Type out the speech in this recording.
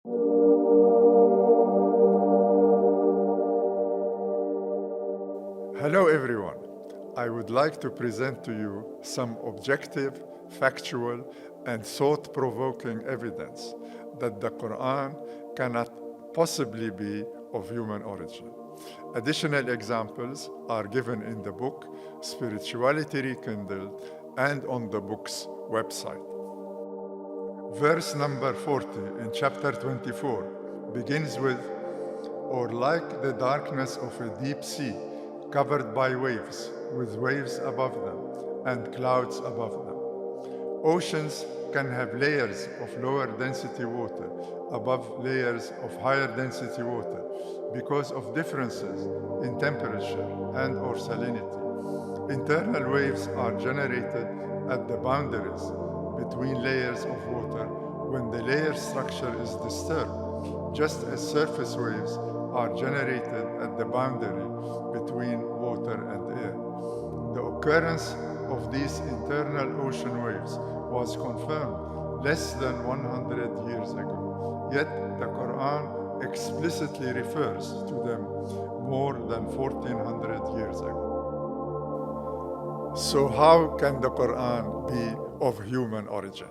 Hello everyone. I would like to present to you some objective, factual, and thought-provoking evidence that the Quran cannot possibly be of human origin. Additional examples are given in the book Spirituality Rekindled and on the book's website. Verse number 40 in chapter 24 begins with, "Or like the darkness of a deep sea, covered by waves, with waves above them and clouds above them." Oceans can have layers of lower density water above layers of higher density water because of differences in temperature and or salinity. Internal waves are generated at the boundaries between layers of water when the layer structure is disturbed, just as surface waves are generated at the boundary between water and air. The occurrence of these internal ocean waves was confirmed less than 100 years ago, yet the Quran explicitly refers to them more than 1400 years ago. So how can the Quran be of human origin?